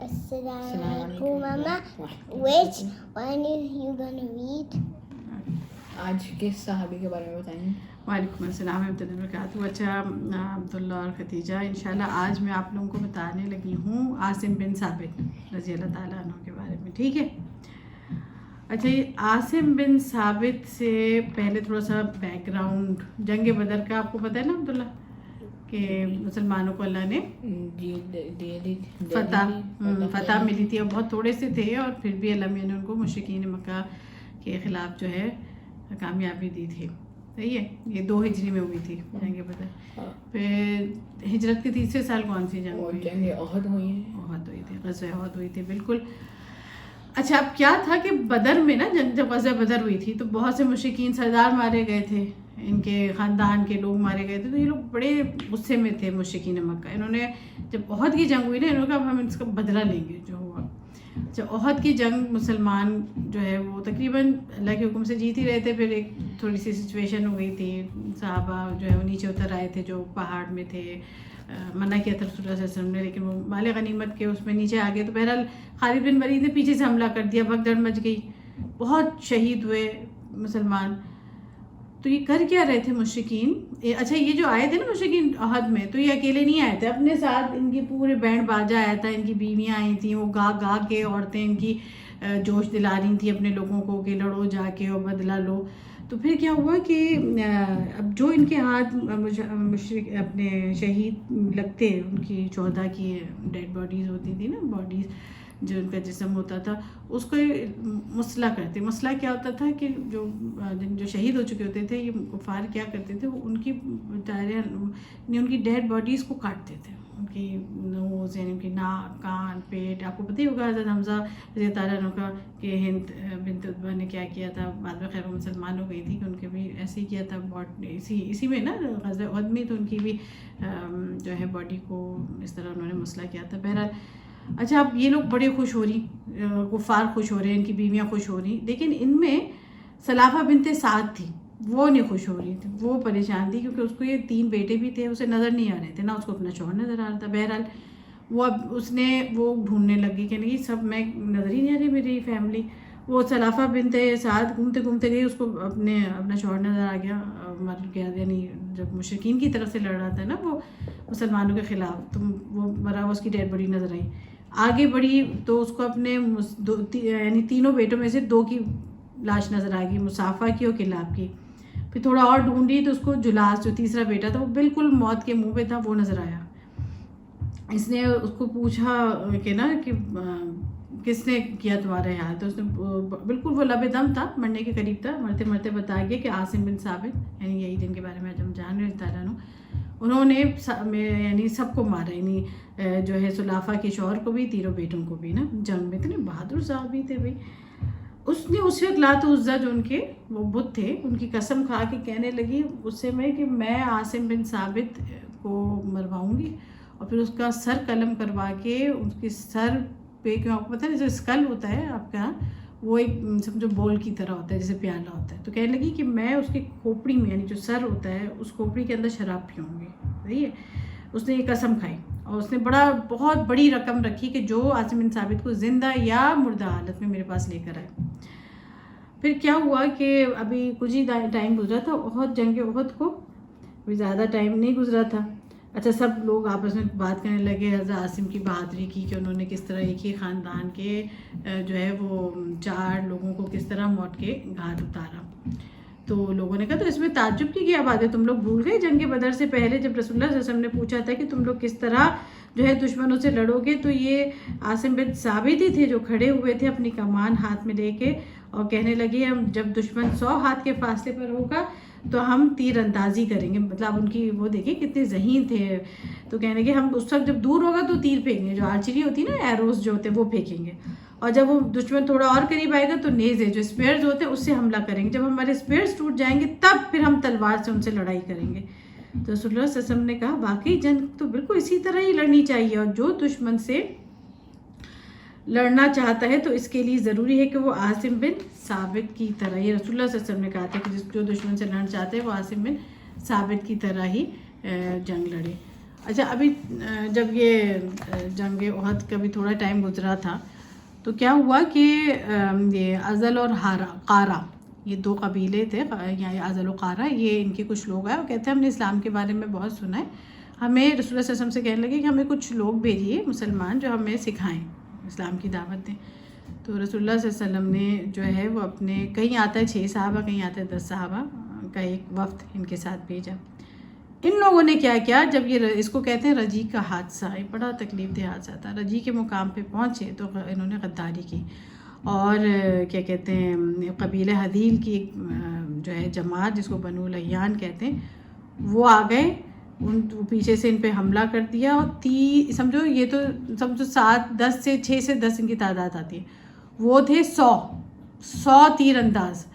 Assalamualaikum, Mama. Which one is you gonna read? آج کس صحابی کے بارے میں بتائیں؟ وعلیکم السلام ورحمۃ اللہ وبرکاتہ. اچھا عبداللہ اور خدیجہ، انشاءاللہ آج میں آپ لوگوں کو بتانے لگی ہوں عاصم بن ثابت رضی اللہ تعالیٰ عنہ کے بارے میں. ٹھیک ہے. اچھا، یہ عاصم بن ثابت سے پہلے تھوڑا سا بیک گراؤنڈ جنگ بدر کا آپ کو پتہ ہے نا عبداللہ، کہ مسلمانوں کو اللہ نے فتح ملی تھی اور بہت تھوڑے سے تھے، اور پھر بھی اللہ نے ان کو مشرکین مکہ کے خلاف جو ہے کامیابی دی تھی. صحیح ہے. یہ 2 ہجری میں ہوئی تھی جنگ بدر. پھر ہجرت کے تیسرے سال کون سی جنگ ہوئی؟ جنگ احد ہوئی ہے. احد ہوئی تھی، غزوہ احد ہوئی تھی. بالکل. اچھا، اب کیا تھا کہ بدر میں نا، جب غزوہ بدر ہوئی تھی تو بہت سے مشرکین سردار مارے گئے تھے، ان کے خاندان کے لوگ مارے گئے تھے. تو یہ لوگ بڑے غصے میں تھے مشرکین مکہ. انہوں نے جب احد کی جنگ ہوئی نا، انہوں نے کہا ہم اس کا بدلہ لیں گے جو ہوا. جب احد کی جنگ مسلمان جو ہے وہ تقریباً اللہ کے حکم سے جیت ہی رہے تھے. پھر ایک تھوڑی سی سچویشن ہو گئی تھی، صحابہ جو ہے وہ نیچے اتر آئے تھے جو پہاڑ میں تھے. منع کیا تھا رسول اللہ صلی اللہ علیہ وسلم نے، لیکن وہ مال غنیمت کے اس میں نیچے آ گئے. تو بہرحال خالد بن ولید نے پیچھے سے حملہ کر دیا، بھگدڑ مچ گئی، بہت شہید ہوئے مسلمان. تو یہ کر کیا رہے تھے مشرکین؟ اچھا، یہ جو آئے تھے نا مشرکین احد میں، تو یہ اکیلے نہیں آئے تھے، اپنے ساتھ ان کی پورے بینڈ باجا آیا تھا، ان کی بیویاں آئی تھیں، وہ گا گا کے عورتیں ان کی جوش دلا رہی تھیں اپنے لوگوں کو کہ لڑو جا کے اور بدلہ لو. تو پھر کیا ہوا کہ اب جو ان کے ہاتھ مشرک اپنے شہید لگتے، ان کی 14 کی ڈیڈ باڈیز ہوتی تھی نا، باڈیز جو ان کا جسم ہوتا تھا، اس کو مسئلہ کرتے. مسئلہ کیا ہوتا تھا کہ جو شہید ہو چکے ہوتے تھے، یہ کفار کیا کرتے تھے، ان کی ان کی ڈیڈ باڈیز کو کاٹتے تھے، ان کی نوز یعنی ان کی ناک، کان، پیٹ. آپ کو پتہ ہی ہوگا حضرت حمزہ رضی اللہ تعالیٰ عنہ کا کہ ہند بنت عتبہ نے کیا کیا تھا. بعد میں خیر وہ مسلمان ہو گئی تھی کہ ان کے بھی ایسے ہی کیا تھا. اسی میں نا غزوہ احد میں تو ان کی بھی جو ہے باڈی کو اس طرح انہوں نے مسئلہ کیا تھا. بہرحال اچھا، اب یہ لوگ بڑے خوش ہو رہی، کفار خوش ہو رہے ہیں، ان کی بیویاں خوش ہو رہی، لیکن ان میں سلافہ بنت سعد تھی، وہ نہیں خوش ہو رہی تھی، وہ پریشان تھی کیونکہ اس کو یہ 3 بیٹے بھی تھے، اسے نظر نہیں آ رہے تھے، نہ اس کو اپنا شوہر نظر آ رہا تھا. بہرحال وہ اب اس نے وہ ڈھونڈنے لگی کہ نہیں سب میں نظر ہی نہیں آ رہی میری فیملی. وہ سلافہ بنت سعد گھومتے گھومتے گئی، اس کو اپنا شوہر نظر آ گیا، مر گیا. یعنی جب مشرکین کی طرف سے لڑ رہا تھا نا وہ مسلمانوں کے خلاف، تو وہ مرا ہوا اس کی ڈیڈ باڈی نظر آئی. آگے بڑھی تو اس کو اپنے یعنی 3 بیٹوں میں سے 2 کی لاش نظر آ گئی، مصافہ کی اور کلاب کی. پھر تھوڑا اور ڈھونڈی تو اس کو جلاس جو تیسرا بیٹا تھا وہ بالکل موت کے منہ پہ تھا، وہ نظر آیا. اس نے اس کو پوچھا کہ نا کہ کس نے کیا تمہارے یہاں؟ تو اس نے بالکل وہ لب دم تھا، مرنے کے قریب تھا، مرتے مرتے بتا گیا کہ عاصم بن ثابت، یعنی یہی جن کے بارے میں ہم جان رہے ہیں تعالیٰ عنہ، انہوں نے یعنی سب کو مارا، یعنی جو ہے سلافہ کے شوہر کو بھی، 3 بیٹوں کو بھی نا. جنگ میں اتنے بہادر صحابی تھے بھائی. اس نے اس وقت لات عزا جو ان کے وہ بت تھے، ان کی قسم کھا کے کہنے لگی غصے میں کہ میں عاصم بن ثابت کو مرواؤں گی اور پھر اس کا سر قلم کروا کے اس کے سر پہ، کیوں آپ کو پتہ ہے جیسے اسکل ہوتا ہے آپ کا، وہ ایک سمجھو بول کی طرح ہوتا ہے جیسے پیالہ ہوتا ہے، تو کہنے لگی کہ میں اس کے کھوپڑی میں یعنی جو سر ہوتا ہے اس کھوپڑی کے اندر شراب پیوں گی. صحیح ہے. اس نے یہ قسم کھائی اور اس نے بہت بڑی رقم رکھی کہ جو عاصم بن ثابت کو زندہ یا مردہ حالت میں میرے پاس لے کر آئے. پھر کیا ہوا کہ ابھی کچھ ہی ٹائم گزرا تھا احد، جنگ احد کو کوئی زیادہ ٹائم نہیں گزرا تھا. اچھا، سب لوگ آپس میں بات کرنے لگے حضرت عاصم کی بہادری کی کہ انہوں نے کس طرح ایک ہی خاندان کے جو ہے وہ 4 لوگوں کو کس طرح موت کے گھاٹ اتارا. تو لوگوں نے کہا تو اس میں تعجب کی کیا بات ہے، تم لوگ بھول گئے جنگ بدر سے پہلے جب رسول اللہ صلی اللہ علیہ وسلم نے پوچھا تھا کہ تم لوگ کس طرح جو ہے دشمنوں سے لڑو گے، تو یہ عاصم بن ثابت ہی تھے جو کھڑے ہوئے تھے اپنی کمان ہاتھ میں لے کے اور کہنے لگے ہم جب دشمن 100 ہاتھ کے فاصلے پر ہوگا تو ہم تیر اندازی کریں گے. مطلب ان کی وہ دیکھیں کتنے ذہین تھے. تو کہنے لگے ہم اس وقت جب دور ہوگا تو تیر پھینکیں گے، جو آرچری ہوتی ہے نا، ایروز جو ہوتے ہیں وہ پھینکیں گے، اور جب وہ دشمن تھوڑا اور قریب آئے گا تو نیزے جو اسپیئرز ہوتے ہیں اس سے حملہ کریں گے، جب ہمارے اسپیئرز ٹوٹ جائیں گے تب پھر ہم تلوار سے ان سے لڑائی کریں گے. تو رسول اللہ صلی اللہ علیہ وسلم نے کہا واقعی جنگ تو بالکل اسی طرح ہی لڑنی چاہیے، اور جو دشمن سے لڑنا چاہتا ہے تو اس کے لیے ضروری ہے کہ وہ عاصم بن ثابت کی طرح، یہ رسول اللہ صلی اللہ علیہ وسلم نے کہا تھا کہ جو دشمن سے لڑنا چاہتا ہے وہ عاصم بن ثابت کی طرح ہی جنگ لڑے. اچھا ابھی جب یہ جنگ احد کا بھی تھوڑا ٹائم گزرا تھا تو کیا ہوا کہ یہ ازل اور قارہ یہ دو قبیلے تھے، یعنی ازل و قارہ، یہ ان کے کچھ لوگ ہیں، وہ کہتے ہیں ہم نے اسلام کے بارے میں بہت سنا ہے، ہمیں رسول اللہ صلی اللہ علیہ وسلم سے کہنے لگے کہ ہمیں کچھ لوگ بھیجیے مسلمان جو ہمیں سکھائیں، اسلام کی دعوت دیں۔ تو رسول اللہ صلی اللہ علیہ وسلم نے جو ہے وہ اپنے، کہیں آتا ہے 6 صحابہ، کہیں آتا ہے 10 صحابہ کا ایک وفد ان کے ساتھ بھیجا۔ ان لوگوں نے کیا کیا، جب یہ اس کو کہتے ہیں رجی کا حادثہ، یہ بڑا تکلیف دہ حادثہ تھا، رجی کے مقام پہ پہنچے تو انہوں نے غداری کی، اور کیا کہتے ہیں قبیلہ حدیل کی ایک جو ہے جماعت جس کو بنو الیان کہتے ہیں، وہ آ گئے، ان پیچھے سے ان پہ حملہ کر دیا، اور سمجھو یہ تو سمجھو 6 سے 10 ان کی تعداد آتی ہے، وہ تھے 100 تیر انداز،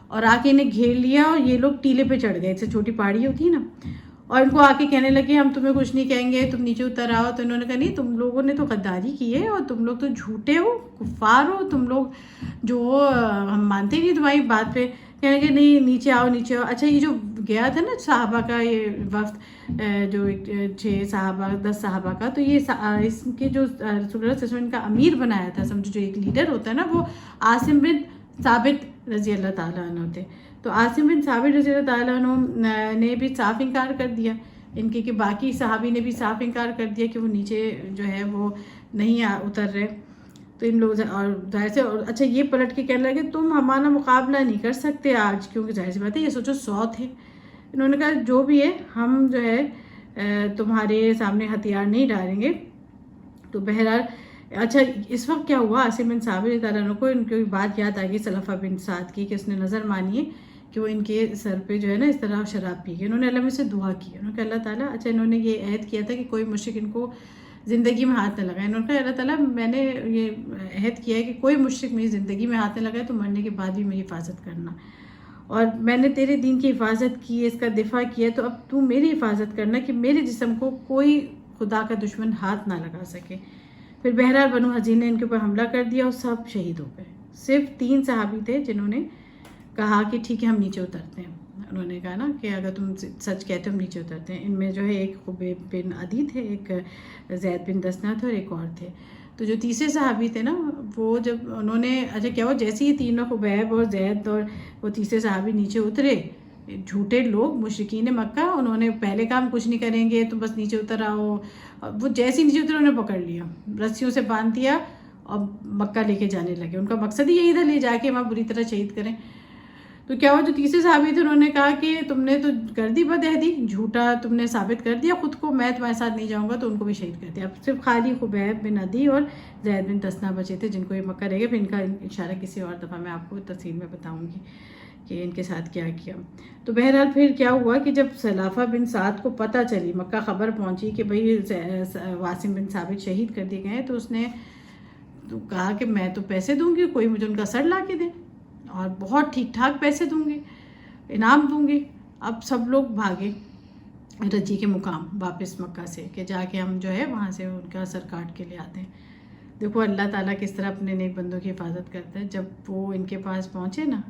اور آ کے انہیں گھیر لیا، اور یہ لوگ ٹیلے پہ چڑھ گئے، ایک سے چھوٹی پہاڑی ہوتی ہے نا، اور ان کو آ کے کہنے لگے ہم تمہیں کچھ نہیں کہیں گے، تم نیچے اتر آؤ۔ تو انہوں نے کہا نہیں، تم لوگوں نے تو غداری کی ہے، اور تم لوگ تو جھوٹے ہو، کفار ہو تم لوگ، جو ہم مانتے نہیں تمہاری بات پہ۔ کہنے لگے نہیں، نیچے آؤ نیچے آؤ۔ اچھا یہ جو گیا تھا نا صحابہ کا یہ وفد، جو 6 صحابہ 10 صحابہ کا، تو یہ اس کے جو رسول اللہ صلی اللہ علیہ وسلم کا امیر بنایا تھا، سمجھو جو ایک لیڈر ہوتا ہے نا، وہ عاصم بن ثابت رضی اللہ تعالیٰ عنہ تھے۔ تو عاصم بن ثابت رضی اللہ تعالیٰ عنہ نے بھی صاف انکار کر دیا ان کے، کہ باقی صحابی نے بھی صاف انکار کر دیا کہ وہ نیچے جو ہے وہ نہیں اتر رہے۔ تو ان لوگ اور ظاہر سے، اور اچھا یہ پلٹ کے کہنے لگے تم ہمارا مقابلہ نہیں کر سکتے آج، کیونکہ ظاہر سی بات ہے یہ سوچو 100 تھے۔ انہوں نے کہا جو بھی ہے ہم جو ہے تمہارے سامنے ہتھیار نہیں ڈالیں گے۔ تو بہرحال اچھا اس وقت کیا ہوا، عاصم بن ثابت تعالیٰ عنہ کو ان کی بات یاد آ گئی سلفہ بن سعد کی، کہ اس نے نظر مانی ہے کہ وہ ان کے سر پہ جو ہے نا اس طرح شراب پی گئی۔ انہوں نے اللہ میں سے دعا کی، انہوں نے کہا اللہ تعالیٰ، اچھا انہوں نے یہ عہد کیا تھا کہ کوئی مشرک ان کو زندگی میں ہاتھ نہ لگائے۔ انہوں نے کہا اللہ تعالیٰ میں نے یہ عہد کیا ہے کہ کوئی مشرک میری زندگی میں ہاتھ نہ لگائے، تو مرنے کے بعد بھی میری حفاظت کرنا، اور میں نے تیرے دین کی حفاظت کی، اس کا دفاع کیا، تو اب تو میری حفاظت کرنا کہ میرے جسم کو کوئی خدا کا دشمن ہاتھ نہ لگا سکے۔ پھر بہرحال بنو حزین نے ان کے اوپر حملہ کر دیا، اور سب شہید ہو گئے۔ صرف 3 صحابی تھے جنہوں نے کہا کہ ٹھیک ہے ہم نیچے اترتے ہیں۔ انہوں نے کہا نا کہ اگر تم سچ کہتے ہم نیچے اترتے ہیں۔ ان میں جو ہے ایک خبیب بن عدی تھے، ایک زید بن دسنہ تھے، اور ایک اور تھے۔ تو جو تیسرے صحابی تھے نا، وہ جب انہوں نے اچھا کیا ہوا، جیسے ہی تینوں خبیب اور زید اور وہ تیسرے صحابی نیچے اترے، جھوٹے لوگ مشرکین مکہ، انہوں نے پہلے کام کچھ نہیں کریں گے، تم بس نیچے اتر آؤ، وہ جیسے ہی نیچے اترے انہوں نے پکڑ لیا، رسیوں سے باندھ دیا، اور مکہ لے کے جانے لگے۔ ان کا مقصد ہی یہی تھا لے جا کے وہاں بری طرح شہید کریں۔ تو کیا ہوا، جو تیسرے صحابی تھے انہوں نے کہا کہ تم نے تو کر دی بدعہدی، جھوٹا تم نے ثابت کر دیا خود کو، میں تمہارے ساتھ نہیں جاؤں گا، تو ان کو بھی شہید کر دیا۔ اب صرف خالی خبیب بن عدی اور زید بن دسنہ بچے تھے جن کو یہ مکہ رہ گئے۔ پھر ان کا اشارہ کسی اور دفعہ میں آپ کو تفصیل میں بتاؤں گی کہ ان کے ساتھ کیا کیا۔ تو بہرحال پھر کیا ہوا کہ جب سلافہ بن سعد کو پتہ چلی، مکہ خبر پہنچی کہ بھئی عاصم بن ثابت شہید کر دیے گئے ہیں، تو اس نے کہا کہ میں تو پیسے دوں گی، کوئی مجھے ان کا سر لا کے دے، اور بہت ٹھیک ٹھاک پیسے دوں گی، انعام دوں گی۔ اب سب لوگ بھاگے رجی کے مقام واپس مکہ سے، کہ جا کے ہم جو ہے وہاں سے ان کا سر کاٹ کے لے آتے ہیں۔ دیکھو اللہ تعالیٰ کس طرح اپنے نیک بندوں کی حفاظت کرتا ہے۔ جب وہ ان کے پاس پہنچے نا،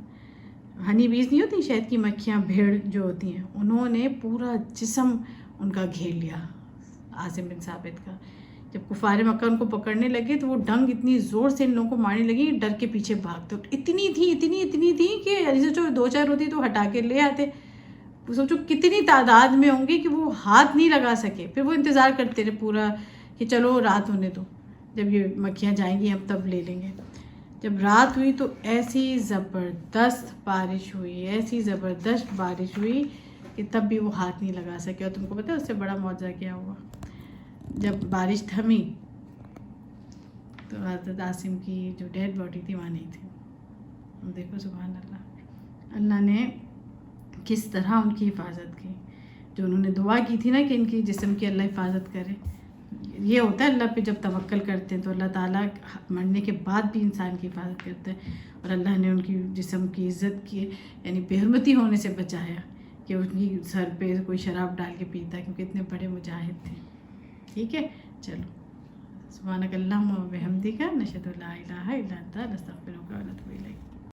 ہنی بیز نہیں ہوتی، شہد کی مکھیاں، بھیڑ جو ہوتی ہیں، انہوں نے پورا جسم ان کا گھیر لیا عاصم بن ثابت کا۔ جب کفار مکہ ان کو پکڑنے لگے تو وہ ڈنگ اتنی زور سے ان لوگوں کو مارنے لگی، ڈر کے پیچھے بھاگتے، اتنی تھی کہ سوچو 2-4 ہوتی تو ہٹا کے لے آتے، سوچو کتنی تعداد میں ہوں گے کہ وہ ہاتھ نہیں لگا سکے۔ پھر وہ انتظار کرتے رہے پورا کہ چلو رات ہونے دو، جب یہ مکھیاں جائیں گی ہم تب لے لیں گے۔ جب رات ہوئی تو ایسی زبردست بارش ہوئی کہ تب بھی وہ ہاتھ نہیں لگا سکے۔ اور تم کو پتہ ہے اس سے بڑا معجزہ کیا ہوا، جب بارش تھمی تو حضرت عاصم کی جو ڈیڈ باڈی تھی وہاں نہیں تھی۔ دیکھو سبحان اللہ، اللہ نے کس طرح ان کی حفاظت کی، جو انہوں نے دعا کی تھی نا کہ ان کی جسم کی اللہ حفاظت کرے۔ یہ ہوتا ہے اللہ پہ جب توکل کرتے ہیں تو اللہ تعالیٰ مرنے کے بعد بھی انسان کی حفاظت کرتا ہے، اور اللہ نے ان کی جسم کی عزت کی، یعنی بے حرمتی ہونے سے بچایا، کہ ان کی سر پہ کوئی شراب ڈال کے پیتا، کیونکہ اتنے بڑے مجاہد تھے۔ ٹھیک ہے، چلو، سبحانک اللہم و بحمدک، نشہد لا الہ الا انت، نستغفرک۔